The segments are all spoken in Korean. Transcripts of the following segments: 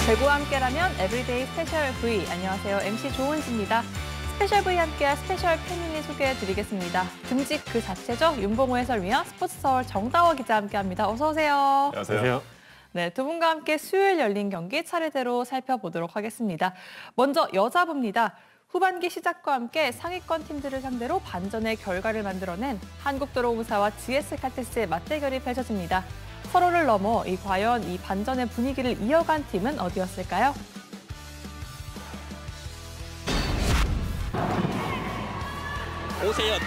배구와 함께라면 에브리데이 스페셜 V. 안녕하세요. MC 조은지입니다. 스페셜 V 함께할 스페셜 패밀리 소개해드리겠습니다. 등직 그 자체죠. 윤봉호 해설위원, 스포츠서울 정다워 기자 함께합니다. 어서 오세요. 안녕하세요. 네, 두 분과 함께 수요일 열린 경기 차례대로 살펴보도록 하겠습니다. 먼저 여자부입니다. 후반기 시작과 함께 상위권 팀들을 상대로 반전의 결과를 만들어낸 한국도로공사와 GS칼텍스의 맞대결이 펼쳐집니다. 서로를 넘어 과연 이 반전의 분위기를 이어간 팀은 어디였을까요? 오세연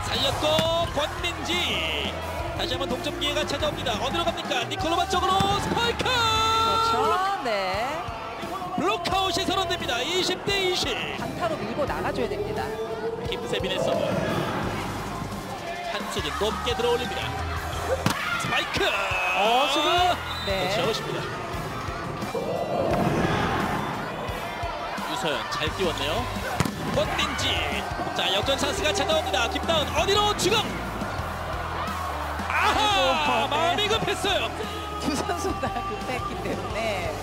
살렸고 권민지 다시 한번 동점 기회가 찾아옵니다. 어디로 갑니까? 니콜로바 쪽으로 스파이크! 그렇죠. 네. 블록아웃이 선언됩니다. 20대 20. 강타로 밀고 나가줘야 됩니다. 김세빈의 서브. 한수진 높게 들어올립니다. 스파이크! 수비. 네. 터치아웃입니다. 유서연 잘 띄웠네요. 권민지. 자, 역전 찬스가 찾아옵니다. 김다은 어디로 지금? 아하! 아이고, 마음이 급했어요. 두 선수 다 급했기 때문에.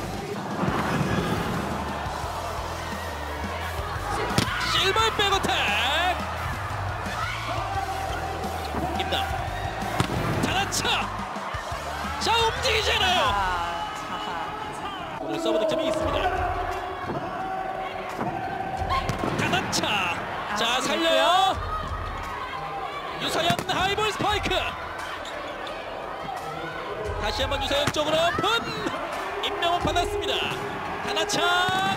실발 백어택. 김다은. 자나차. 자, 움직이잖아요. 자, 오늘 서브 득점이 있습니다. 자나차. 자, 살려요. 유서연 하이볼 스파이크. 다시 한번 유서연 쪽으로 오픈. 임명을 받았습니다. 하나차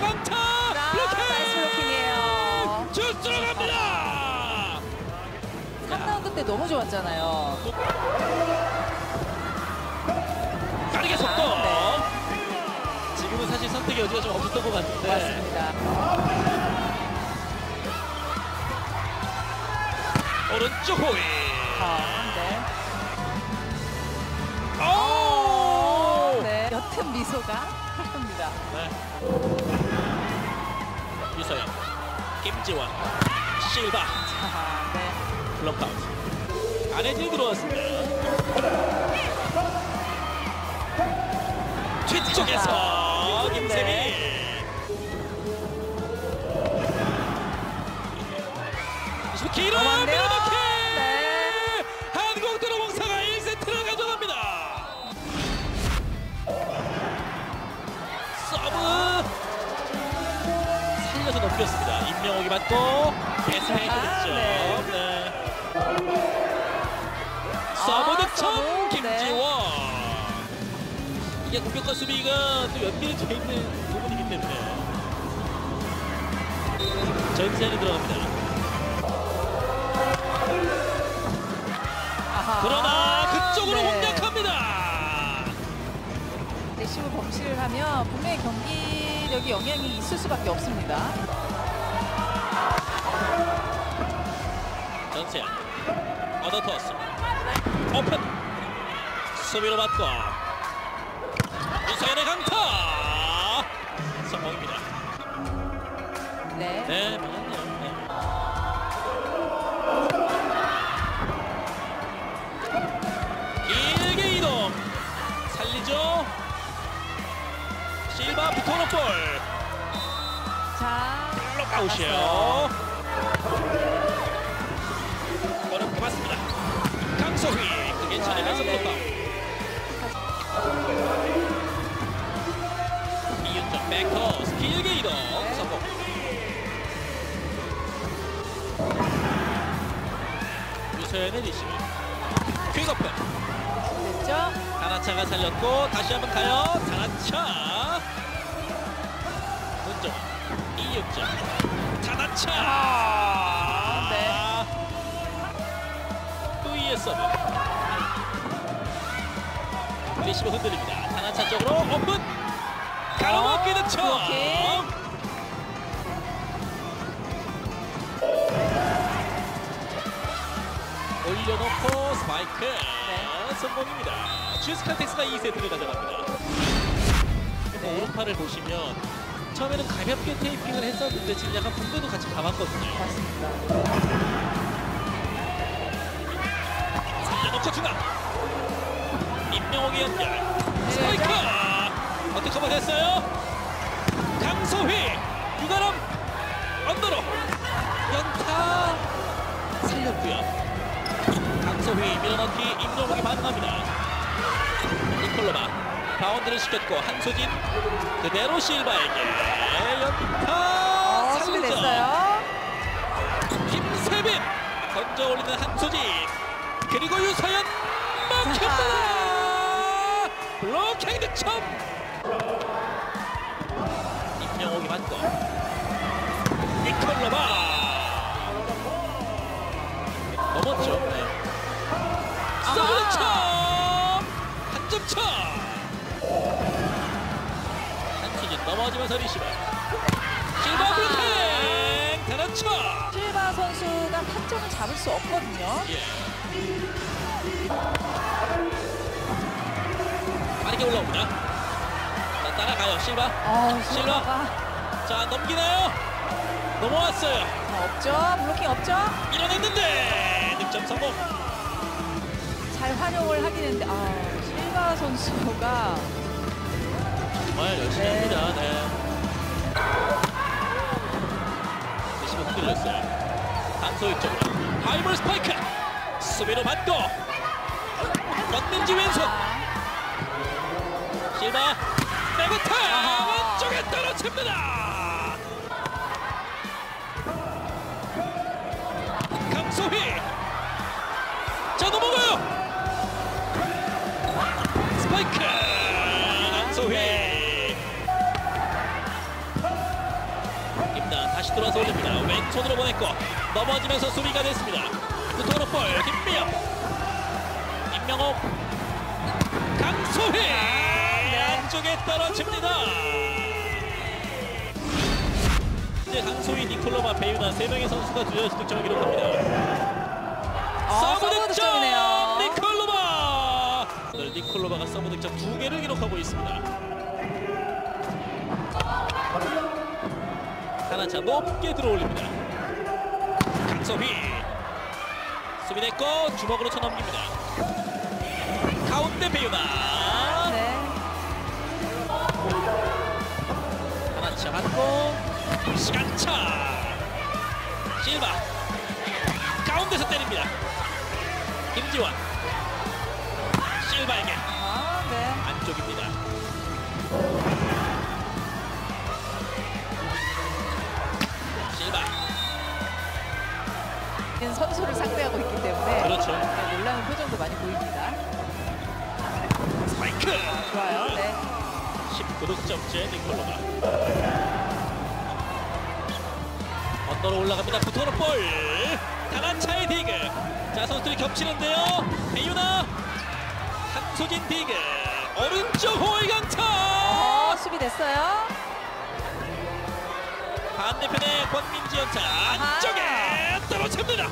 강타. 나이스 블로킹이에요. 슛 들어갑니다. 3라운드 때 너무 좋았잖아요. 빠르게 속도. 네. 지금은 사실 선택의 여지가 좀 없었던 것 같은데. 맞습니다. 오른쪽 호위. 네. 오! 네. 옅은 미소가 흐릅니다. 네. 유서연, 김지원, 실바, 네. 블록아웃. 안혜진 들어왔습니다. 뒤쪽에서 김세미. 길어요. 넘어갔네요. 밀어넣기. 네. 한국도로공사가 1세트를 가져갑니다. 서브 살려서 넘겼습니다. 임명옥이 받고 베스페이크 득점. 네. 네. 서브 득점 서브. 김지원. 이게 공격과 수비가 또 연결이 돼 있는 부분이기 때문에 전세는 들어갑니다. 그러나 그쪽으로 공략합니다. 레시브 범실을 하면 분명히 경기력이 영향이 있을 수밖에 없습니다. 전세현 얻어터스 오픈 수비로 받고 유서연의 강타 성공입니다. 네. 네, 맞네요. 네. 길게 이동 살리죠. 실바 붙어놓은 볼. 자, 블록아웃이에요. 어렵게 맞습니다. 강소희 그게 차례면서 네. 블록아웃. 이윤정 백터스 길게 이동 성공. 유서연의 리시브 퀵오픈. 됐죠? 다나차가 살렸고 다시 한번 가요. 다나차 문정 이윤정 다나차. 네. 또이의 서브. 리시브 흔들립니다. 다나차 쪽으로 오픈. 가로막기 득점. 블로킹. 올려놓고 스파이크. 성공입니다. GS칼텍스가 2세트를 가져갑니다. 네. 오른팔을 보시면 처음에는 가볍게 테이핑을 했었는데 지금 약간 붕대도 같이 감았거든요. 맞습니다. 살려놓고 중앙. 임명옥의 연결. 스파이크. 어떻게 커버됐어요? 있고요. 강소휘 밀어넣기 임영웅이 반응합니다. 니콜로바 바운드를 시켰고 한소진 그대로 실바에게 연타 수비 3점. 됐어요. 김세빈 던져 올리는 한소진 그리고 유서연 막혔다. 블로킹 득점. 임영웅이 맞고 니콜로바 넘었죠. 네. 서브득점 한 점 차. 한수진 넘어지면서 리시버 실바 블로킹 단한차. 실바 선수가 타점을 잡을 수 없거든요. 예. 빠르게 올라옵니다. 자, 따라가요 실바. 실바가 자 넘기나요? 넘어왔어요. 없죠. 블로킹 없죠. 밀어냈는데 득점 성공. 잘 활용을 하긴 했는데 실바 선수가 정말 열심히 네. 합니다. 네. 리시브 흔들렸어요. 강소희 쪽으로 하이볼 스파이크 수비로 받고 권민지 왼손 실바 내부타 왼쪽에 떨어집니다. 강소희 자 넘어가요. 스파이크 강소희 김나은 다시 돌아서 올립니다. 왼손으로 보냈고 넘어지면서 수비가 됐습니다. 구토로 볼 김미영 임명호 강소희 안쪽에 떨어집니다. 이제 강소희 니콜로마 배유나 3명의 선수가 주저해서 득점을 기록합니다. 서브 득점 니콜로바. 오늘 니콜로바가 서브 득점 2개를 기록하고 있습니다. 하나차 높게 들어올립니다. 강소휘 수비 됐고 주먹으로 쳐넘깁니다. 가운데 배우나 네. 하나차 받고 시간차 실바 가운데서 때립니다. 김지원 실바에게 네. 안쪽입니다. 실바 선수를 상대하고 있기 때문에 그렇죠. 놀라운 표정도 많이 보입니다. 스파이크 좋아요. 네. 19득점째 니콜로바 언더로 올라갑니다. 구토로 볼 단한차의 디그. 자 선수들이 겹치는데요. 배유나 한소진 디그 오른쪽 호이 강타 수비 됐어요. 반대편에 권민지 연타 안쪽에 떨어집니다.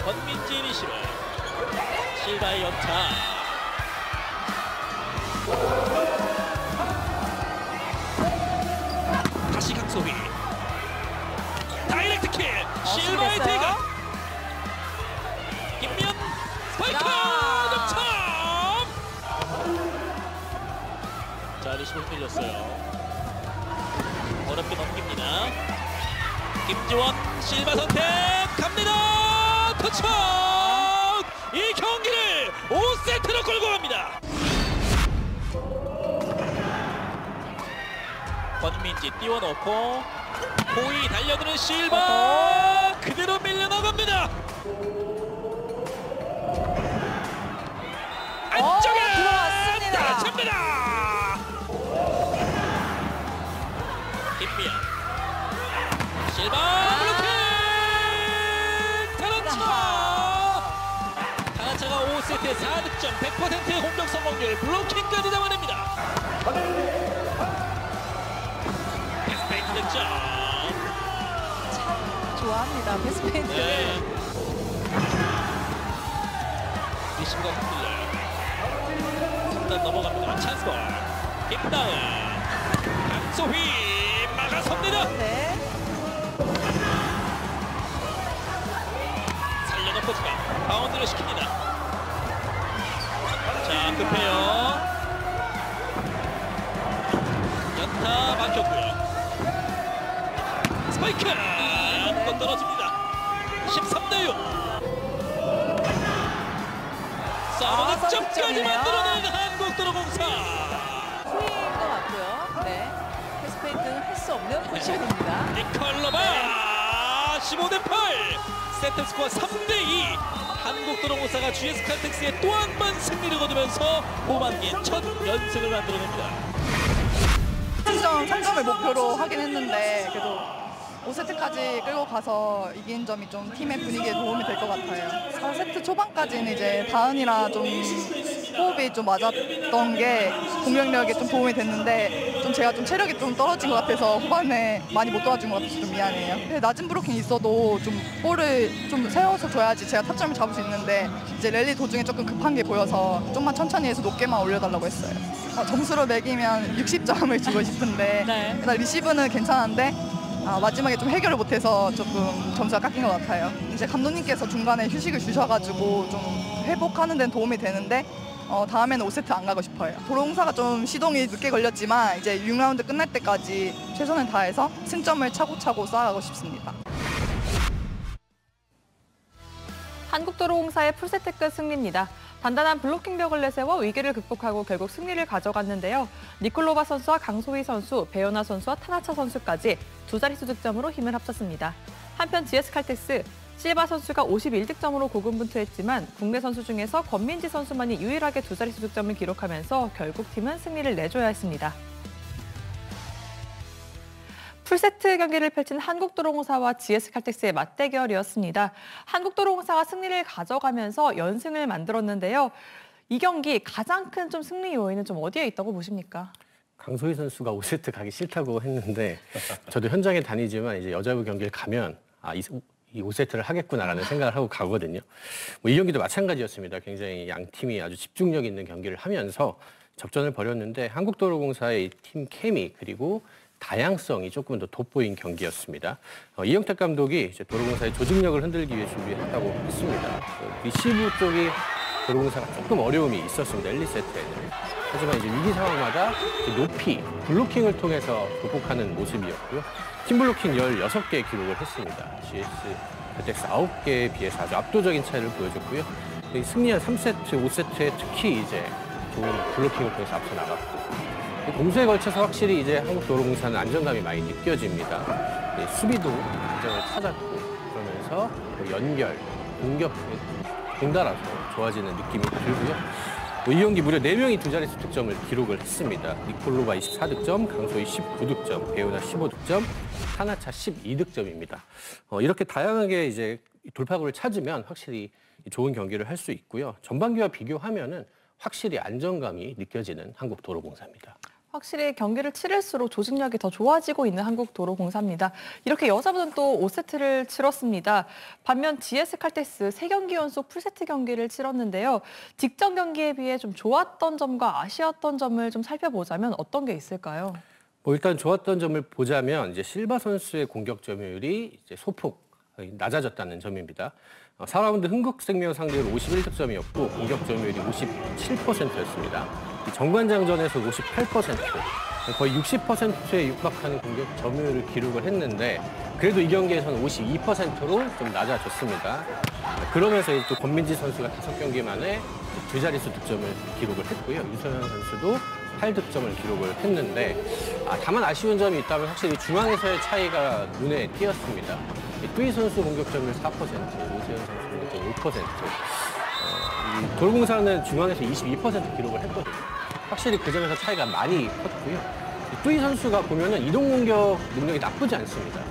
권민지 리시브 실바의 연타 다시 강소희 다이렉트 킥 실바의 됐어요. 대각 김미연 스파이크 득점. 자 리시브 흔들렸어요. 어렵게 넘깁니다. 김지원 실바 선택 갑니다. 터치아웃. 이 경기를 5세트로 끌고 갑니다. 권민지 띄워놓고 호이 달려드는 실바 그대로 밀려나갑니다. 안쪽에 들어왔습니다. 떨어집니다. 김미연 실바 블로킹 타나차. 타나차가 5세트에 4득점 100%의 공격 성공률 블로킹까지 잡아냅니다. 패스페인트 득점. 참 좋아합니다. 패스페인트. 네. 리시브가 흔들려요. 3단 넘어갑니다. 찬스볼 김다은 강소휘 막아섭니다. 네. 살려놓고 주가 바운드를 시킵니다. 자 급해요. 연타 막혔고요. 스파이크 한번 떨어집니다. 13대 6. 서브 득점까지 득점이네요. 만들어낸 한국도로공사. 후위인 것 같고요. 네. 패스페인트는 할 수 없는 포지션입니다. 니콜로바 15대 8. 세트 스코어 3대 2. 한국도로공사가 GS 칼텍스에 또 한 번 승리를 거두면서 후반기 첫 연승을 만들어냅니다. 3점을 목표로 하긴 했는데 그래도 5세트까지 끌고 가서 이긴 점이 좀 팀의 분위기에 도움이 될 것 같아요. 4세트 초반까지는 이제 다은이랑 좀 호흡이 좀 맞았던 게 공격력에 좀 도움이 됐는데 좀 제가 좀 체력이 좀 떨어진 것 같아서 후반에 많이 못 도와준 것 같아서 좀 미안해요. 근데 낮은 브로킹이 있어도 좀 볼을 좀 세워서 줘야지 제가 타점을 잡을 수 있는데 이제 랠리 도중에 조금 급한 게 보여서 좀만 천천히 해서 높게만 올려달라고 했어요. 점수로 매기면 60점을 주고 싶은데 네. 일단 리시브는 괜찮은데 마지막에 좀 해결을 못해서 조금 점수가 깎인 것 같아요. 이제 감독님께서 중간에 휴식을 주셔가지고 좀 회복하는 데는 도움이 되는데 다음에는 5세트 안 가고 싶어요. 도로공사가 좀 시동이 늦게 걸렸지만 이제 6라운드 끝날 때까지 최선을 다해서 승점을 차곡차곡 쌓아가고 싶습니다. 한국도로공사의 풀세트 끝 승리입니다. 단단한 블로킹 벽을 내세워 위기를 극복하고 결국 승리를 가져갔는데요. 니콜로바 선수와 강소희 선수, 배연아 선수와 타나차 선수까지 두 자릿수 득점으로 힘을 합쳤습니다. 한편 GS 칼텍스, 실바 선수가 51득점으로 고군분투했지만 국내 선수 중에서 권민지 선수만이 유일하게 두 자릿수 득점을 기록하면서 결국 팀은 승리를 내줘야 했습니다. 풀세트 경기를 펼친 한국도로공사와 GS 칼텍스의 맞대결이었습니다. 한국도로공사가 승리를 가져가면서 연승을 만들었는데요. 이 경기 가장 큰 좀 승리 요인은 좀 어디에 있다고 보십니까? 강소희 선수가 5세트 가기 싫다고 했는데 저도 현장에 다니지만 이제 여자부 경기를 가면 이 5세트를 하겠구나라는 생각을 하고 가거든요. 이 경기도 마찬가지였습니다. 굉장히 양 팀이 아주 집중력 있는 경기를 하면서 접전을 벌였는데 한국도로공사의 팀 케미 그리고 다양성이 조금 더 돋보인 경기였습니다. 이영택 감독이 이제 도로공사의 조직력을 흔들기 위해 준비했다고 했습니다. 리시브 쪽이 도로공사가 조금 어려움이 있었습니다. 1, 2세트에는. 하지만 이제 위기 상황마다 이제 높이 블로킹을 통해서 극복하는 모습이었고요. 팀 블로킹 16개 기록을 했습니다. GS 칼텍스 9개에 비해서 아주 압도적인 차이를 보여줬고요. 승리한 3세트, 5세트에 특히 이제 좋은 블로킹을 통해서 앞서 나갔고 공수에 걸쳐서 확실히 이제 한국도로공사는 안정감이 많이 느껴집니다. 수비도 안정을 찾았고 그러면서 연결, 공격 동달아서 좋아지는 느낌이 들고요. 이 경기 무려 4명이 두 자릿수 득점을 기록을 했습니다. 니콜로바 24득점, 강소희 19득점, 배우나 15득점, 타나차 12득점입니다. 이렇게 다양하게 이제 돌파구를 찾으면 확실히 좋은 경기를 할 수 있고요. 전반기와 비교하면은 확실히 안정감이 느껴지는 한국도로공사입니다. 확실히 경기를 치를수록 조직력이 더 좋아지고 있는 한국도로공사입니다. 이렇게 여자분은 또 5세트를 치렀습니다. 반면 GS 칼텍스 3경기 연속 풀세트 경기를 치렀는데요. 직전 경기에 비해 좀 좋았던 점과 아쉬웠던 점을 좀 살펴보자면 어떤 게 있을까요? 일단 좋았던 점을 보자면 이제 실바 선수의 공격 점유율이 이제 소폭 낮아졌다는 점입니다. 4라운드 흥국생명 상대로 51득점이었고 공격 점유율이 57%였습니다. 정관장전에서 58%, 거의 60%에 육박하는 공격 점유율을 기록을 했는데 그래도 이 경기에서는 52%로 좀 낮아졌습니다. 그러면서 또 권민지 선수가 5경기 만에 두 자릿수 득점을 기록을 했고요. 유소연 선수도 8득점을 기록을 했는데 다만 아쉬운 점이 있다면 확실히 중앙에서의 차이가 눈에 띄었습니다. 뚜이 선수 공격 점유율 4%, 오세현 선수 공격 점유율 5%. 도로공사는 중앙에서 22% 기록을 했거든요. 확실히 그 점에서 차이가 많이 컸고요. 뚜이 선수가 보면은 이동 공격 능력이 나쁘지 않습니다.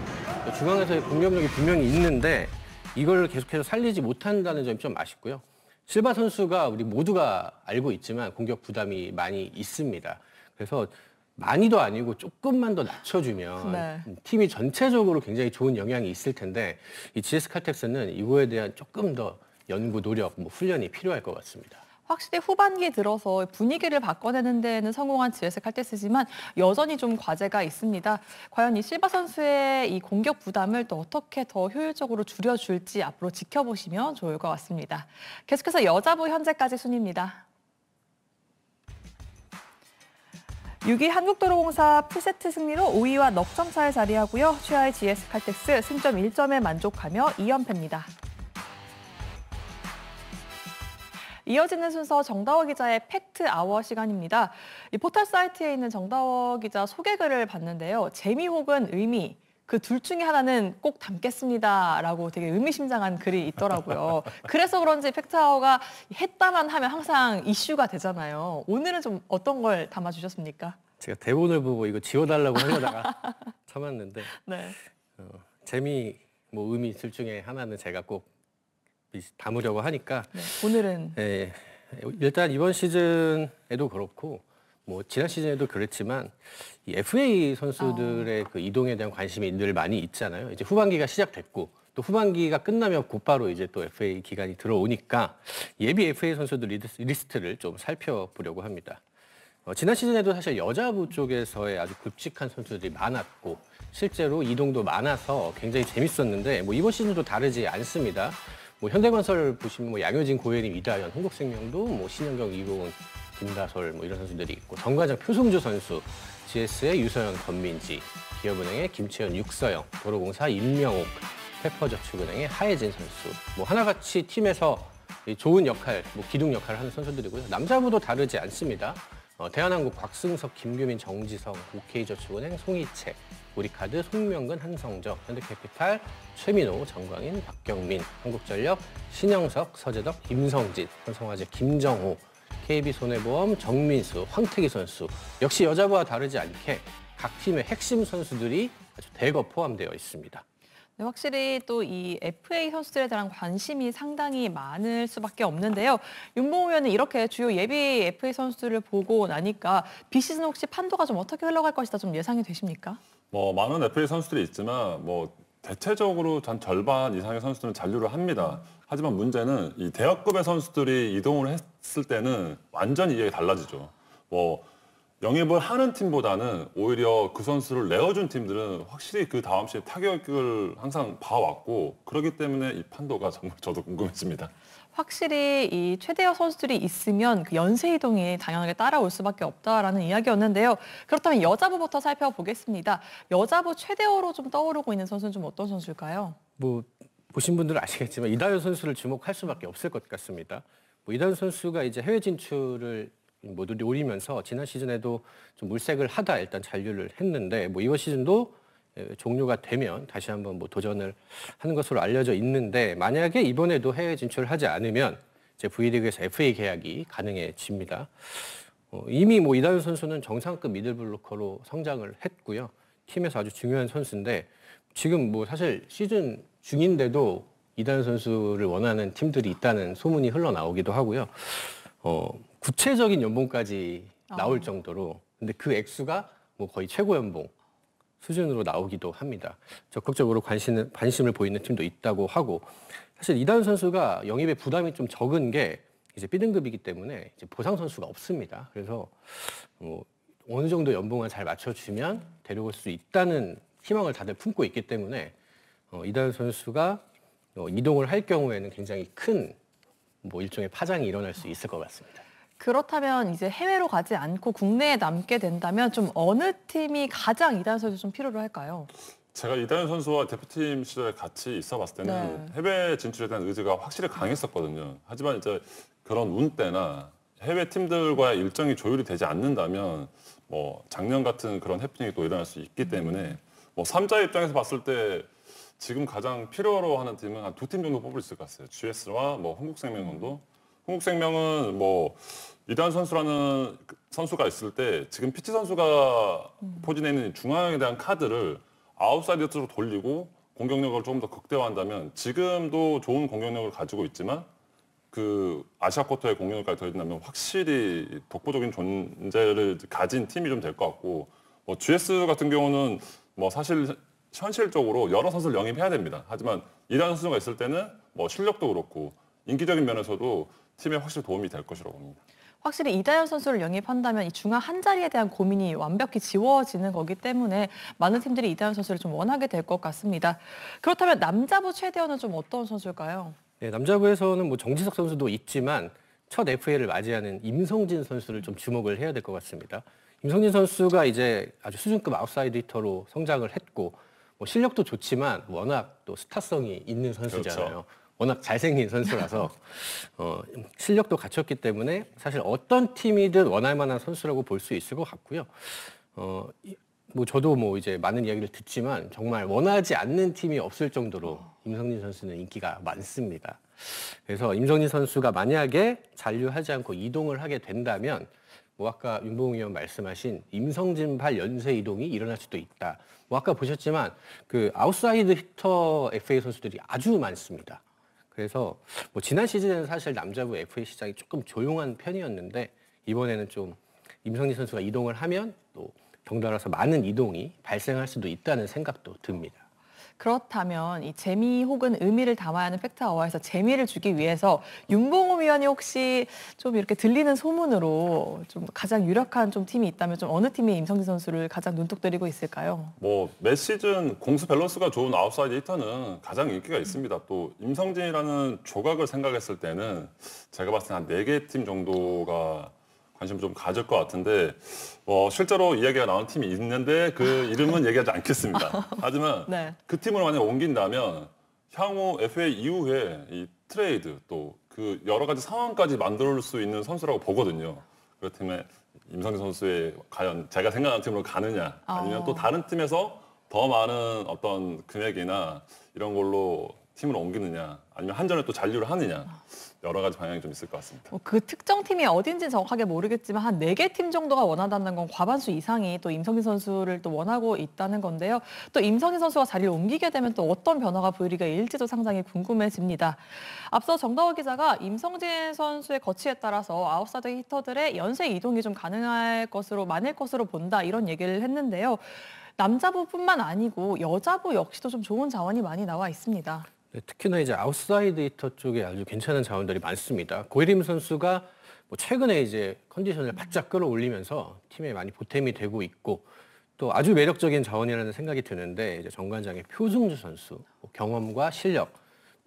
중앙에서의 공격력이 분명히 있는데 이걸 계속해서 살리지 못한다는 점이 좀 아쉽고요. 실바 선수가 우리 모두가 알고 있지만 공격 부담이 많이 있습니다. 그래서 많이도 아니고 조금만 더 낮춰주면 네. 팀이 전체적으로 굉장히 좋은 영향이 있을 텐데 이 GS 칼텍스는 이거에 대한 조금 더 연구, 노력, 훈련이 필요할 것 같습니다. 확실히 후반기에 들어서 분위기를 바꿔내는 데는 성공한 GS 칼텍스지만 여전히 좀 과제가 있습니다. 과연 이 실바 선수의 이 공격 부담을 또 어떻게 더 효율적으로 줄여줄지 앞으로 지켜보시면 좋을 것 같습니다. 계속해서 여자부 현재까지 순위입니다. 6위 한국도로공사 풀세트 승리로 5위와 넉 점 차에 자리하고요. 최하위 GS 칼텍스 승점 1점에 만족하며 2연패입니다. 이어지는 순서 정다워 기자의 팩트 아워 시간입니다. 이 포털 사이트에 있는 정다워 기자 소개글을 봤는데요. 재미 혹은 의미, 그 둘 중에 하나는 꼭 담겠습니다라고 되게 의미심장한 글이 있더라고요. 그래서 그런지 팩트 아워가 했다만 하면 항상 이슈가 되잖아요. 오늘은 좀 어떤 걸 담아주셨습니까? 제가 대본을 보고 이거 지워달라고 하려다가 참았는데 네. 재미, 뭐 의미 둘 중에 하나는 제가 꼭 담으려고 하니까 네, 오늘은 일단 이번 시즌에도 그렇고 뭐 지난 시즌에도 그랬지만 이 FA 선수들의 그 이동에 대한 관심이 늘 많이 있잖아요. 이제 후반기가 시작됐고 또 후반기가 끝나면 곧바로 이제 또 FA 기간이 들어오니까 예비 FA 선수들 리스트를 좀 살펴보려고 합니다. 지난 시즌에도 사실 여자부 쪽에서의 아주 굵직한 선수들이 많았고 실제로 이동도 많아서 굉장히 재밌었는데 뭐 이번 시즌도 다르지 않습니다. 뭐 현대건설 보시면 뭐 양효진, 고혜림, 이다현, 흥국생명도 뭐 신현경, 이고은, 김다솔 뭐 이런 선수들이 있고 정관장, 표승주 선수, GS의 유서연, 권민지, 기업은행의 김채연, 육서영, 도로공사 임명옥, 페퍼저축은행의 하혜진 선수. 뭐 하나같이 팀에서 좋은 역할, 뭐 기둥 역할을 하는 선수들이고요. 남자부도 다르지 않습니다. 대한항공 곽승석, 김규민, 정지성, OK저축은행 송희채, 우리카드 송명근, 한성적, 현대캐피탈 최민호, 정광인, 박경민, 한국전력 신영석, 서재덕, 임성진, 삼성화재 김정호, KB손해보험 정민수, 황태기 선수. 역시 여자부와 다르지 않게 각 팀의 핵심 선수들이 아주 대거 포함되어 있습니다. 네, 확실히 또 이 FA 선수들에 대한 관심이 상당히 많을 수밖에 없는데요. 윤봉호 의원은 이렇게 주요 예비 FA 선수들을 보고 나니까 비시즌 혹시 판도가 좀 어떻게 흘러갈 것이다 좀 예상이 되십니까? 뭐 많은 FA 선수들이 있지만 뭐 대체적으로 한 절반 이상의 선수들은 잔류를 합니다. 하지만 문제는 이 대학급의 선수들이 이동을 했을 때는 완전히 이게 달라지죠. 뭐 영입을 하는 팀보다는 오히려 그 선수를 내어준 팀들은 확실히 그 다음 시에 타격을 항상 봐왔고 그렇기 때문에 이 판도가 정말 저도 궁금해집니다. 확실히 이 최대어 선수들이 있으면 그 연쇄 이동이 당연하게 따라올 수밖에 없다라는 이야기였는데요. 그렇다면 여자부부터 살펴보겠습니다. 여자부 최대어로 좀 떠오르고 있는 선수는 좀 어떤 선수일까요? 뭐 보신 분들은 아시겠지만 이다현 선수를 주목할 수밖에 없을 것 같습니다. 뭐 이다현 선수가 이제 해외 진출을 모두 노리면서 지난 시즌에도 좀 물색을 하다 일단 잔류를 했는데 뭐 이번 시즌도 종료가 되면 다시 한번 뭐 도전을 하는 것으로 알려져 있는데 만약에 이번에도 해외 진출을 하지 않으면 이제 V리그에서 FA 계약이 가능해집니다. 이미 뭐 이다현 선수는 정상급 미들블로커로 성장을 했고요. 팀에서 아주 중요한 선수인데 지금 뭐 사실 시즌 중인데도 이다현 선수를 원하는 팀들이 있다는 소문이 흘러나오기도 하고요. 구체적인 연봉까지 나올 정도로 근데 그 액수가 뭐 거의 최고 연봉 수준으로 나오기도 합니다. 적극적으로 관심을 보이는 팀도 있다고 하고 사실 이다현 선수가 영입에 부담이 좀 적은 게 이제 B등급이기 때문에 이제 보상 선수가 없습니다. 그래서 뭐 어느 정도 연봉을 잘 맞춰주면 데려올 수 있다는 희망을 다들 품고 있기 때문에 이다현 선수가 이동을 할 경우에는 굉장히 큰 뭐 일종의 파장이 일어날 수 있을 것 같습니다. 그렇다면 이제 해외로 가지 않고 국내에 남게 된다면 좀 어느 팀이 가장 이다현 선수 좀 필요로 할까요? 제가 이다현 선수와 대표팀 시절에 같이 있어봤을 때는 해외 진출에 대한 의지가 확실히 강했었거든요. 하지만 이제 그런 운 때나 해외 팀들과의 일정이 조율이 되지 않는다면 뭐 작년 같은 그런 해프닝이 또 일어날 수 있기 때문에 뭐 3자 입장에서 봤을 때 지금 가장 필요로 하는 팀은 한 2팀 정도 뽑을 수 있을 것 같아요. GS와 뭐 흥국생명 정도. 흥국생명은 뭐 이다현 선수라는 선수가 있을 때 지금 피치 선수가 포진해 있는 중앙에 대한 카드를 아웃사이드로 돌리고 공격력을 조금 더 극대화한다면 지금도 좋은 공격력을 가지고 있지만 그 아시아 쿼터의 공격력까지 더해진다면 확실히 독보적인 존재를 가진 팀이 좀 될 것 같고 뭐 GS 같은 경우는 뭐 사실 현실적으로 여러 선수를 영입해야 됩니다. 하지만 이다현 선수가 있을 때는 뭐 실력도 그렇고 인기적인 면에서도 팀에 확실히 도움이 될 것이라고 봅니다. 확실히 이다현 선수를 영입한다면 이 중앙 한 자리에 대한 고민이 완벽히 지워지는 거기 때문에 많은 팀들이 이다현 선수를 좀 원하게 될 것 같습니다. 그렇다면 남자부 최대어는 좀 어떤 선수일까요? 네, 남자부에서는 뭐 정지석 선수도 있지만 첫 FA를 맞이하는 임성진 선수를 좀 주목을 해야 될 것 같습니다. 임성진 선수가 이제 아주 수준급 아웃사이드 히터로 성장을 했고 뭐 실력도 좋지만 워낙 또 스타성이 있는 선수잖아요. 그렇죠. 워낙 잘생긴 선수라서 실력도 갖췄기 때문에 사실 어떤 팀이든 원할 만한 선수라고 볼 수 있을 것 같고요. 뭐 저도 뭐 이제 많은 이야기를 듣지만 정말 원하지 않는 팀이 없을 정도로 임성진 선수는 인기가 많습니다. 그래서 임성진 선수가 만약에 잔류하지 않고 이동을 하게 된다면 뭐 아까 윤봉 의원 말씀하신 임성진발 연쇄 이동이 일어날 수도 있다. 뭐 아까 보셨지만 그 아웃사이드 히터 FA 선수들이 아주 많습니다. 그래서 뭐 지난 시즌에는 사실 남자부 FA 시장이 조금 조용한 편이었는데 이번에는 좀 임성진 선수가 이동을 하면 또 덩달아서 많은 이동이 발생할 수도 있다는 생각도 듭니다. 그렇다면 이 재미 혹은 의미를 담아야 하는 팩트 아워에서 재미를 주기 위해서 윤봉호 위원이 혹시 좀 이렇게 들리는 소문으로 좀 가장 유력한 좀 팀이 있다면 좀 어느 팀이 임성진 선수를 가장 눈독 들이고 있을까요? 뭐 매 시즌 공수 밸런스가 좋은 아웃사이드 히터는 가장 인기가 있습니다. 또 임성진이라는 조각을 생각했을 때는 제가 봤을 때 한 4개 팀 정도가 관심을 좀 가질 것 같은데 실제로 이야기가 나온 팀이 있는데 그 이름은 얘기하지 않겠습니다. 하지만 네. 그 팀으로 만약 옮긴다면 향후 FA 이후에 이 트레이드 또 그 여러 가지 상황까지 만들 수 있는 선수라고 보거든요. 그렇다면 임성진 선수의 과연 제가 생각하는 팀으로 가느냐 아니면 또 다른 팀에서 더 많은 어떤 금액이나 이런 걸로 팀을 옮기느냐 아니면 한전에 또 잔류를 하느냐 여러 가지 방향이 좀 있을 것 같습니다. 그 특정 팀이 어딘지 정확하게 모르겠지만 한 4개 팀 정도가 원한다는 건 과반수 이상이 또 임성진 선수를 또 원하고 있다는 건데요. 또 임성진 선수가 자리를 옮기게 되면 또 어떤 변화가 보이리가 일지도 상당히 궁금해집니다. 앞서 정다워 기자가 임성진 선수의 거취에 따라서 아웃사이드 히터들의 연쇄 이동이 좀 가능할 것으로 많을 것으로 본다 이런 얘기를 했는데요. 남자부뿐만 아니고 여자부 역시도 좀 좋은 자원이 많이 나와 있습니다. 네, 특히나 이제 아웃사이드 히터 쪽에 아주 괜찮은 자원들이 많습니다. 고예림 선수가 뭐 최근에 이제 컨디션을 바짝 끌어올리면서 팀에 많이 보탬이 되고 있고 또 아주 매력적인 자원이라는 생각이 드는데 이제 정관장의 표승주 선수 경험과 실력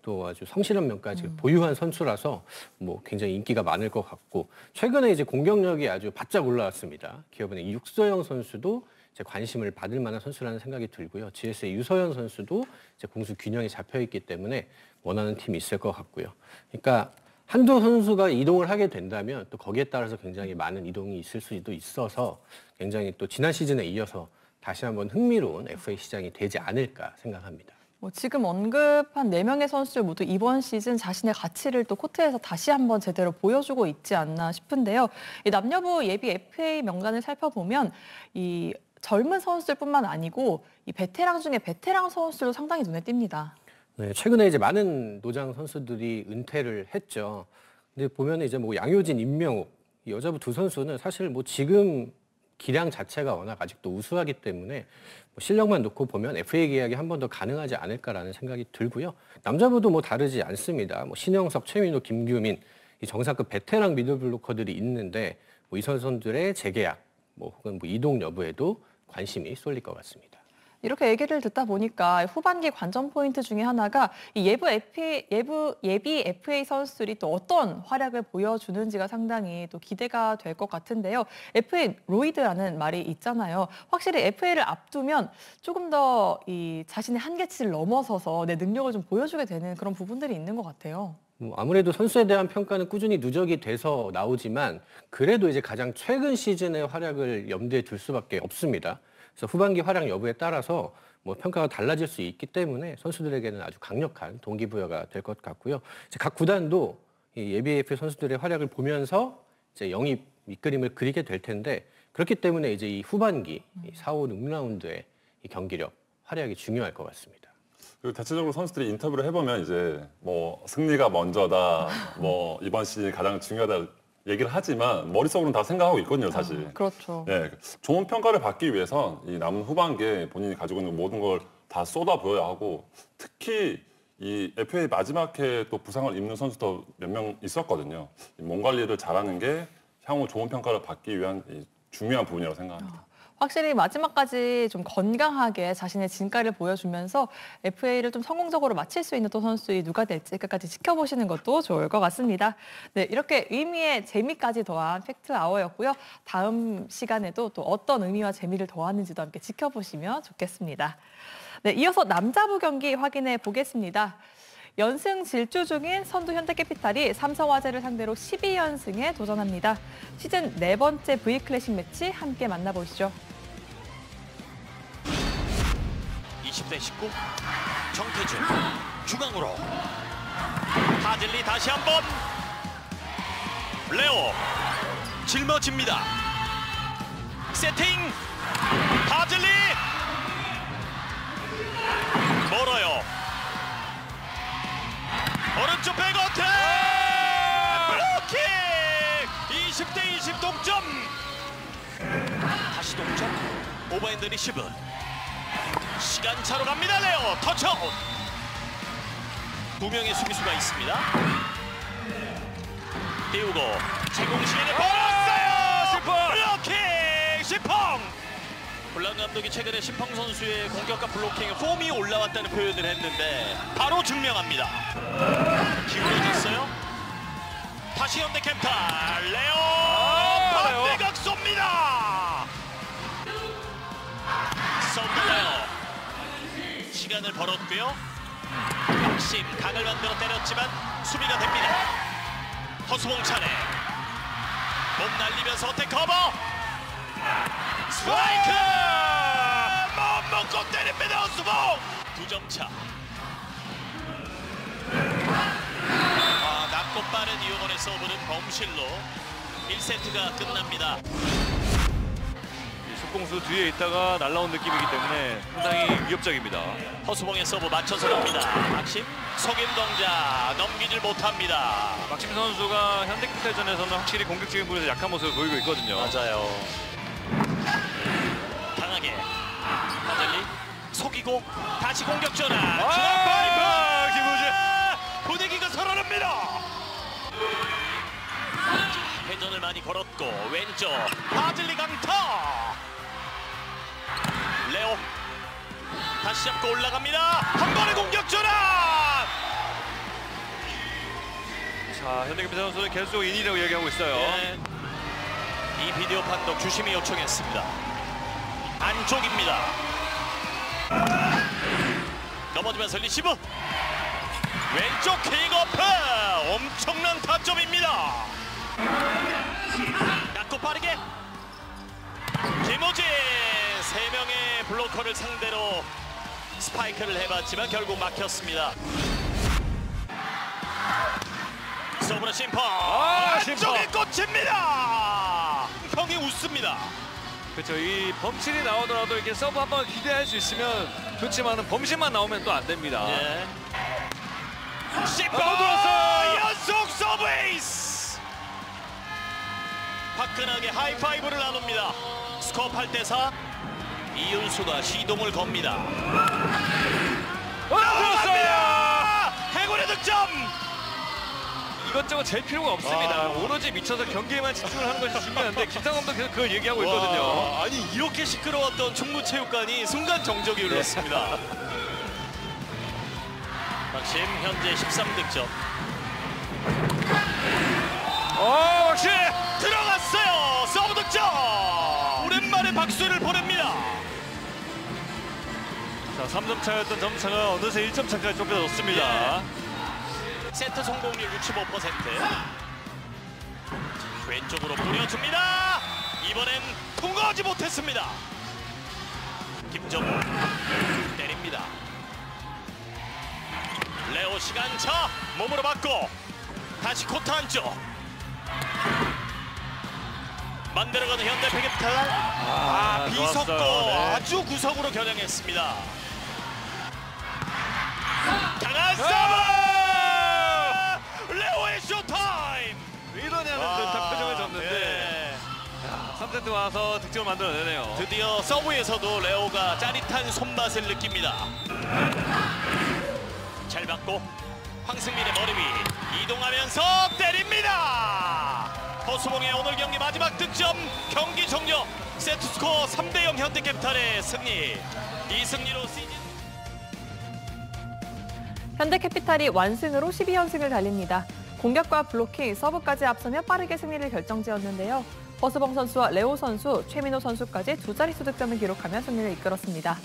또 아주 성실한 면까지 보유한 선수라서 뭐 굉장히 인기가 많을 것 같고 최근에 이제 공격력이 아주 바짝 올라왔습니다. 기업은의 육서영 선수도 이제 관심을 받을 만한 선수라는 생각이 들고요. GS의 유서연 선수도 이제 공수 균형이 잡혀 있기 때문에 원하는 팀이 있을 것 같고요. 그러니까 한두 선수가 이동을 하게 된다면 또 거기에 따라서 굉장히 많은 이동이 있을 수도 있어서 굉장히 또 지난 시즌에 이어서 다시 한번 흥미로운 FA 시장이 되지 않을까 생각합니다. 지금 언급한 4명의 선수들 모두 이번 시즌 자신의 가치를 또 코트에서 다시 한번 제대로 보여주고 있지 않나 싶은데요. 이 남녀부 예비 FA 명단을 살펴보면 이 젊은 선수들뿐만 아니고 이 베테랑 중에 베테랑 선수들도 상당히 눈에 띕니다. 네, 최근에 이제 많은 노장 선수들이 은퇴를 했죠. 근데 보면 이제 뭐 양효진, 임명욱 이 여자부 2 선수는 사실 뭐 지금 기량 자체가 워낙 아직도 우수하기 때문에 뭐 실력만 놓고 보면 FA 계약이 한 번 더 가능하지 않을까라는 생각이 들고요. 남자부도 뭐 다르지 않습니다. 뭐 신영석, 최민호, 김규민 이 정상급 베테랑 미들블로커들이 있는데 뭐 이 선수들의 재계약 뭐 혹은 뭐 이동 여부에도 관심이 쏠릴 것 같습니다. 이렇게 얘기를 듣다 보니까 후반기 관전 포인트 중에 하나가 이 예비 FA 선수들이 또 어떤 활약을 보여주는지가 상당히 또 기대가 될 것 같은데요. FA 로이드라는 말이 있잖아요. 확실히 FA를 앞두면 조금 더 이 자신의 한계치를 넘어서서 내 능력을 좀 보여주게 되는 그런 부분들이 있는 것 같아요. 아무래도 선수에 대한 평가는 꾸준히 누적이 돼서 나오지만 그래도 이제 가장 최근 시즌의 활약을 염두에 둘 수밖에 없습니다. 그래서 후반기 활약 여부에 따라서 뭐 평가가 달라질 수 있기 때문에 선수들에게는 아주 강력한 동기부여가 될 것 같고요. 이제 각 구단도 이 예비 AFL 선수들의 활약을 보면서 이제 영입 밑그림을 그리게 될 텐데 그렇기 때문에 이제 이 후반기 4, 5, 6라운드의 이 경기력, 활약이 중요할 것 같습니다. 그리고 대체적으로 선수들이 인터뷰를 해보면 이제 뭐 승리가 먼저다, 뭐 이번 시즌이 가장 중요하다 얘기를 하지만 머릿속으로는 다 생각하고 있거든요, 사실. 그렇죠. 네, 좋은 평가를 받기 위해선 이 남은 후반기에 본인이 가지고 있는 모든 걸 다 쏟아 부어야 하고 특히 이 FA 마지막 해에 또 부상을 입는 선수도 몇 명 있었거든요. 몸 관리를 잘하는 게 향후 좋은 평가를 받기 위한 이 중요한 부분이라고 생각합니다. 확실히 마지막까지 좀 건강하게 자신의 진가를 보여주면서 FA를 좀 성공적으로 마칠 수 있는 또 선수들이 누가 될지 끝까지 지켜보시는 것도 좋을 것 같습니다. 네, 이렇게 의미에 재미까지 더한 팩트 아워였고요. 다음 시간에도 또 어떤 의미와 재미를 더하는지도 함께 지켜보시면 좋겠습니다. 네, 이어서 남자부 경기 확인해 보겠습니다. 연승 질주 중인 선두 현대캐피탈이 삼성화재를 상대로 12연승에 도전합니다. 시즌 4번째 V클래식 매치 함께 만나보시죠. 20대 19 정태준 중앙으로 하즐리 다시 한번 레오 짊어집니다. 세팅 하즐리 멀어요. 오른쪽 백어택 블로킹 20대 20 동점. 다시 동점. 오버핸드 리시브 시간차로 갑니다. 레오 터치아웃. 2명의 수비수가 있습니다. 띄우고 제공 시간에 벌었어요. 블로킹 시펑. 블랑 감독이 최근에 심펑 선수의 공격과 블로킹에 폼이 올라왔다는 표현을 했는데 바로 증명합니다. 기울어졌어요. 다시 현대캐피탈 레오 반대각 쏩니다. 쏜다 레오. 시간을 벌었고요. 박심 각을 만들어 때렸지만 수비가 됩니다. 허수봉 차례 몸 날리면서 어택 커버 스트라이크! 몸 먹고 때립니다. 허수봉 2점 차. 낮고 빠른 이용원의 서브는 범실로 1세트가 끝납니다. 속공수 뒤에 있다가 날라온 느낌이기 때문에 상당히 위협적입니다. 허수봉의 서브 맞춰서 갑니다. 박심 속임 동작 넘기질 못합니다. 박심 선수가 현대캐피탈전에서는 확실히 공격적인 부분에서 약한 모습을 보이고 있거든요. 맞아요. 강하게 하즐리 속이고 다시 공격 전환. 파이브 김우재 분위기가 살아납니다. 회전을 많이 걸었고 왼쪽 하즐리 강타. 레오 다시 잡고 올라갑니다. 한 번의 공격 전환. 자, 현대캐피탈 선수는 계속 인이라고 얘기하고 있어요. 네. 이 비디오 판독 주심이 요청했습니다. 안쪽입니다. 넘어지면서 리시브 왼쪽 킥오프 엄청난 타점입니다. 낮고 빠르게 김호진 3명의 블로커를 상대로 스파이크를 해봤지만 결국 막혔습니다. 서브로 심펑 안쪽에 꽂힙니다. 형이 웃습니다. 그렇죠. 이 범실이 나오더라도 이렇게 서브 한 번 기대할 수 있으면 좋지만은 범실만 나오면 또 안 됩니다. 예. 심펑 들어왔어요. 연속 서브 에이스. 화끈하게 하이파이브를 나눕니다. 스코어 8대4. 이윤수가 시동을 겁니다. 들어왔어요. 행운의 득점. 이것저것 잴 필요가 없습니다. 오로지 미쳐서 경기에만 집중을 하는 것이 중요한데 김상범도 계속 그걸 얘기하고 있거든요. 아니 이렇게 시끄러웠던 충무체육관이 순간 정적이 울렸습니다. 박심 현재 13득점. 역시 들어갔어요. 서브 득점. 오랜만에 박수를 보냅니다. 자, 3점 차였던 점차가 어느새 1점 차까지 좁혀졌습니다. 세트 성공률 65%. 왼쪽으로 뿌려줍니다. 이번엔 통과하지 못했습니다. 김정우 때립니다. 레오 시간차 몸으로 맞고 다시 코트 안쪽 만들어가는 현대캐피탈. 비석도 네. 아주 구석으로 겨냥했습니다. 강한 서브. 레오의 쇼타임! 이러냐는 듯한 표정을 졌는데 네. 3세트 와서 득점을 만들어내네요. 드디어 서브에서도 레오가 짜릿한 손맛을 느낍니다. 잘 받고 황승민의 머리 위 이동하면서 때립니다. 허수봉의 오늘 경기 마지막 득점 경기 종료. 세트 스코어 3대0 현대캐피탈의 승리. 이 승리로 시즌 현대캐피탈이 완승으로 12연승을 달립니다. 공격과 블로킹, 서브까지 앞서며 빠르게 승리를 결정지었는데요. 허수봉 선수와 레오 선수, 최민호 선수까지 두 자릿수 득점을 기록하며 승리를 이끌었습니다.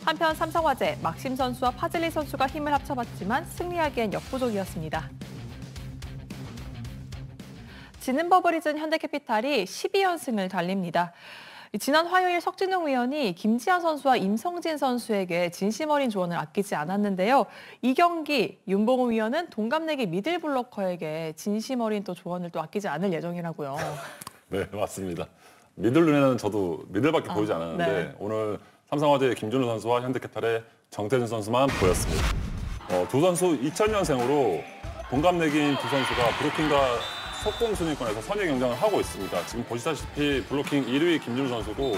한편 삼성화재, 막심 선수와 파즐리 선수가 힘을 합쳐봤지만 승리하기엔 역부족이었습니다. 지는 버블이 진 현대캐피탈이 12연승을 달립니다. 지난 화요일 석진웅 위원이 김지한 선수와 임성진 선수에게 진심 어린 조언을 아끼지 않았는데요. 이 경기 윤봉호 위원은 동갑내기 미들블로커에게 진심 어린 또 조언을 또 아끼지 않을 예정이라고요. 네, 맞습니다. 미들 눈에는 저도 미들밖에 보이지 않았는데 네. 오늘 삼성화재의 김준우 선수와 현대캐피탈의 정태준 선수만 보였습니다. 두 선수 2000년생으로 동갑내기인 두 선수가 블로킹과 속공 순위권에서 선의 경쟁을 하고 있습니다. 지금 보시다시피 블로킹 1위 김준우 선수고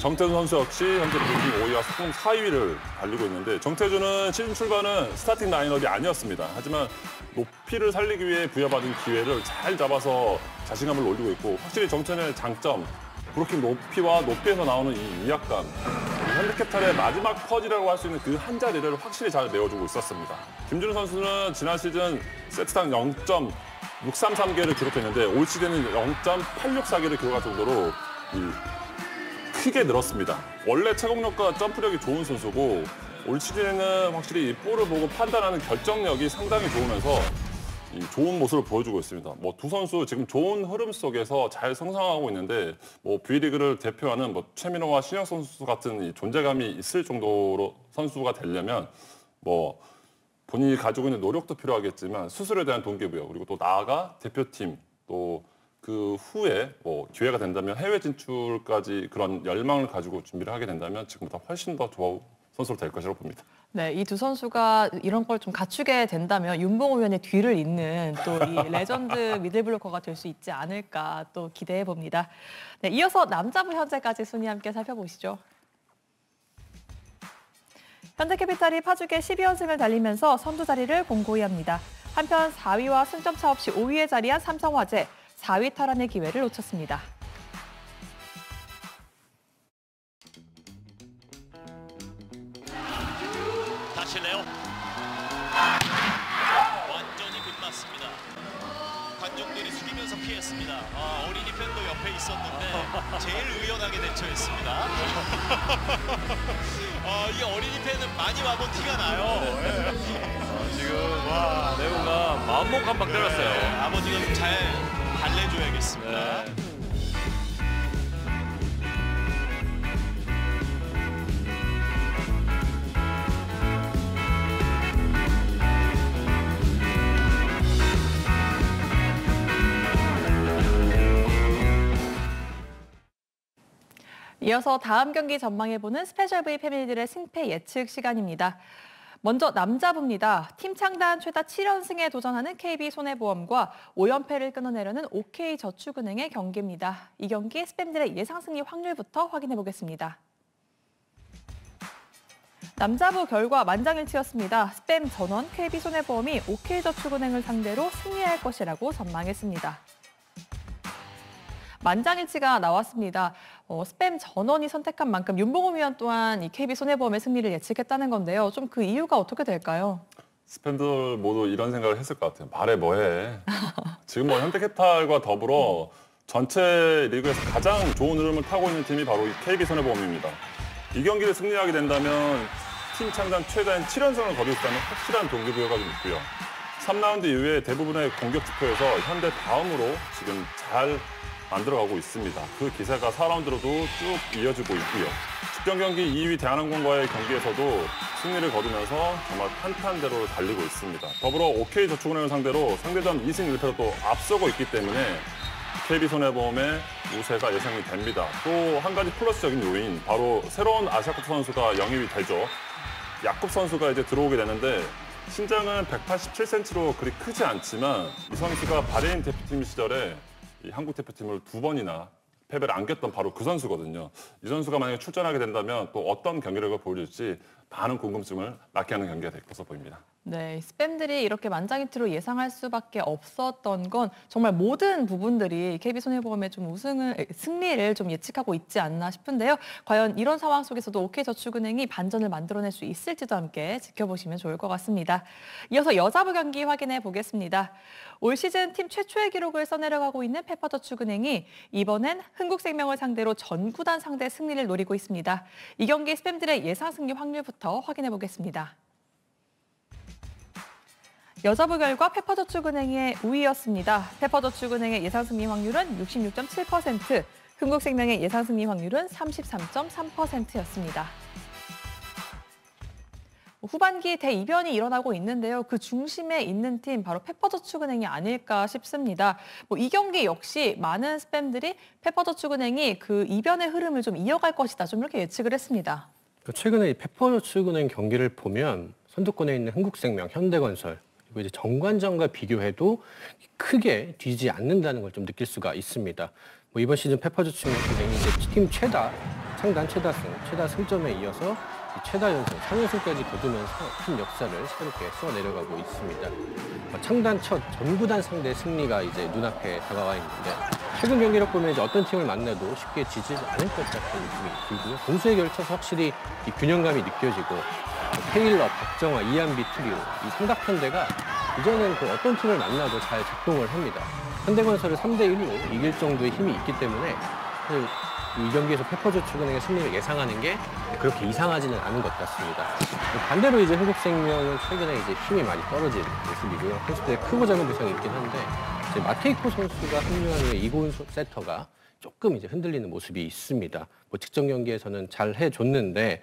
정태준 선수 역시 현재 블로킹 5위와 속공 4위를 달리고 있는데 정태준은 시즌 출발은 스타팅 라인업이 아니었습니다. 하지만 높이를 살리기 위해 부여받은 기회를 잘 잡아서 자신감을 올리고 있고 확실히 정태준의 장점, 브로킹 높이와 높이에서 나오는 이 위압감, 현대캐피탈의 마지막 퍼지라고 할 수 있는 그 한 자리를 확실히 잘 메워주고 있었습니다. 김준우 선수는 지난 시즌 세트당 0.633개를 기록했는데 올 시즌은 0.864개를 기록할 정도로 크게 늘었습니다. 원래 체공력과 점프력이 좋은 선수고 올 시즌에는 확실히 이 볼을 보고 판단하는 결정력이 상당히 좋으면서 좋은 모습을 보여주고 있습니다. 두 선수 지금 좋은 흐름 속에서 잘 성장하고 있는데 V리그를 대표하는 최민호와 신영 선수 같은 이 존재감이 있을 정도로 선수가 되려면 본인이 가지고 있는 노력도 필요하겠지만 수술에 대한 동기부여 그리고 또 나아가 대표팀 또 그 후에 기회가 된다면 해외 진출까지 그런 열망을 가지고 준비를 하게 된다면 지금보다 훨씬 더 좋은 선수로 될 것이라고 봅니다. 네, 이 두 선수가 이런 걸 좀 갖추게 된다면 윤봉호 위원의 뒤를 잇는 또 이 레전드 미들블로커가 될 수 있지 않을까 또 기대해 봅니다. 네, 이어서 남자부 현재까지 순위 함께 살펴보시죠. 현대캐피탈이 파죽의 12연승을 달리면서 선두 자리를 공고히 합니다. 한편 4위와 승점차 없이 5위에 자리한 삼성화재, 4위 탈환의 기회를 놓쳤습니다. 다시 레오. 완전히 끝났습니다. 관중들이 숙이면서 피했습니다. 어린이 팬도 옆에 있었는데 제일 의연하게 대처했습니다. 이 어린이 팬은 많이 와본 티가 나요. 지금 레오가 마음먹고 한 방 때렸어요. 아버지가 좀 잘 달래줘야겠습니다. 이어서 다음 경기 전망해보는 스페셜 V 패밀리들의 승패 예측 시간입니다. 먼저 남자부입니다. 팀 창단 최다 7연승에 도전하는 KB손해보험과 5연패를 끊어내려는 OK저축은행의 경기입니다. 이 경기 스팸들의 예상 승리 확률부터 확인해보겠습니다. 남자부 결과 만장일치였습니다. 스팸 전원 KB손해보험이 OK저축은행을 상대로 승리할 것이라고 전망했습니다. 만장일치가 나왔습니다. 스팸 전원이 선택한 만큼 윤봉호 위원 또한 이 KB손해보험의 승리를 예측했다는 건데요. 좀 그 이유가 어떻게 될까요? 스팸들 모두 이런 생각을 했을 것 같아요. 말해 뭐해. 지금 현대캐피탈과 더불어 전체 리그에서 가장 좋은 흐름을 타고 있는 팀이 바로 이 KB손해보험입니다. 이 경기를 승리하게 된다면 팀 창단 최다인 7연승을 거둘 수 있다는 확실한 동기부여가 좀 있고요. 3라운드 이후에 대부분의 공격 지표에서 현대 다음으로 지금 잘 만들어가고 있습니다. 그 기세가 4라운드로도 쭉 이어지고 있고요. 직전 경기 2위 대한항공과의 경기에서도 승리를 거두면서 정말 탄탄대로 달리고 있습니다. 더불어 OK저축은행을 상대로 상대전 2승 1패로 또 앞서고 있기 때문에 KB손해보험의 우세가 예상이 됩니다. 또 한 가지 플러스적인 요인, 바로 새로운 아시아컵 선수가 영입이 되죠. 야콥 선수가 이제 들어오게 되는데 신장은 187cm로 그리 크지 않지만 이 선수가 바레인 대표팀 시절에 이 한국 대표팀을 2번이나 패배를 안겼던 바로 그 선수거든요. 이 선수가 만약에 출전하게 된다면 또 어떤 경기력을 보여줄지 많은 궁금증을 낳게 하는 경기가 될 것으로 보입니다. 네, 스팸들이 이렇게 만장일치로 예상할 수밖에 없었던 건 정말 모든 부분들이 KB손해보험의 좀 승리를 좀 예측하고 있지 않나 싶은데요. 과연 이런 상황 속에서도 OK저축은행이 반전을 만들어낼 수 있을지도 함께 지켜보시면 좋을 것 같습니다. 이어서 여자부 경기 확인해 보겠습니다. 올 시즌 팀 최초의 기록을 써내려가고 있는 페퍼저축은행이 이번엔 흥국생명을 상대로 전 구단 상대 승리를 노리고 있습니다. 이 경기 스팸들의 예상 승리 확률부터 확인해 보겠습니다. 여자부 결과 페퍼저축은행의 우위였습니다. 페퍼저축은행의 예상 승리 확률은 66.7%, 흥국생명의 예상 승리 확률은 33.3%였습니다. 후반기 대이변이 일어나고 있는데요. 그 중심에 있는 팀 바로 페퍼저축은행이 아닐까 싶습니다. 이 경기 역시 많은 스팸들이 페퍼저축은행이 그 이변의 흐름을 좀 이어갈 것이다. 좀 이렇게 예측을 했습니다. 최근에 이 페퍼저축은행 경기를 보면 선두권에 있는 흥국생명, 현대건설 그리고 이제 정관장과 비교해도 크게 뒤지지 않는다는 걸 좀 느낄 수가 있습니다. 이번 시즌 페퍼저축은행이 이제 팀 창단 최다승, 최다 승점에 이어서 최다 연승, 3연승까지 거두면서 큰 역사를 새롭게 쏘아내려가고 있습니다. 창단 첫 전구단 상대 승리가 이제 눈앞에 다가와 있는데 최근 경기력 보면 이제 어떤 팀을 만나도 쉽게 지지 않을 것 같은 느낌이 들고요. 공수에 걸쳐서 확실히 이 균형감이 느껴지고 테일러, 박정화, 이한비 트리오, 이 삼각편대가 이제는 그 어떤 팀을 만나도 잘 작동을 합니다. 현대건설을 3대1로 이길 정도의 힘이 있기 때문에 이 경기에서 페퍼저축은행의 승리를 예상하는 게 그렇게 이상하지는 않은 것 같습니다. 반대로 이제 흥국생명은 최근에 이제 힘이 많이 떨어진 모습이고요. 선수들의 크고 작은 부상이 있긴 한데 이제 마테이코 선수가 합류한 후에 이고은 세터가 조금 이제 흔들리는 모습이 있습니다. 직전 경기에서는 잘 해줬는데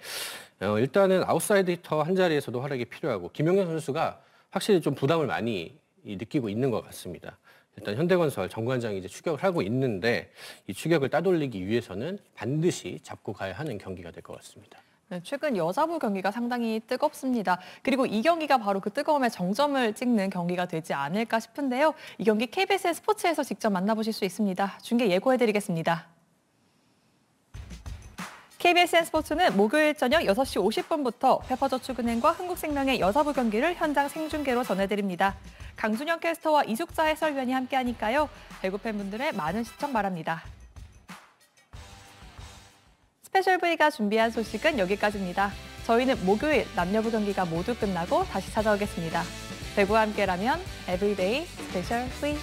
일단은 아웃사이드 히터 한 자리에서도 활약이 필요하고 김용현 선수가 확실히 좀 부담을 많이 느끼고 있는 것 같습니다. 일단 현대건설 정관장이 이제 추격을 하고 있는데 이 추격을 따돌리기 위해서는 반드시 잡고 가야 하는 경기가 될 것 같습니다. 네, 최근 여자부 경기가 상당히 뜨겁습니다. 그리고 이 경기가 바로 그 뜨거움의 정점을 찍는 경기가 되지 않을까 싶은데요. 이 경기 KBSN 스포츠에서 직접 만나보실 수 있습니다. 중계 예고해드리겠습니다. KBSN 스포츠는 목요일 저녁 6시 50분부터 페퍼저축은행과 흥국생명의 여자부 경기를 현장 생중계로 전해드립니다. 강준영 캐스터와 이숙자 해설위원이 함께하니까요. 배구 팬분들의 많은 시청 바랍니다. 스페셜 V가 준비한 소식은 여기까지입니다. 저희는 목요일 남녀부 경기가 모두 끝나고 다시 찾아오겠습니다. 배구와 함께라면 에브리데이 스페셜 V.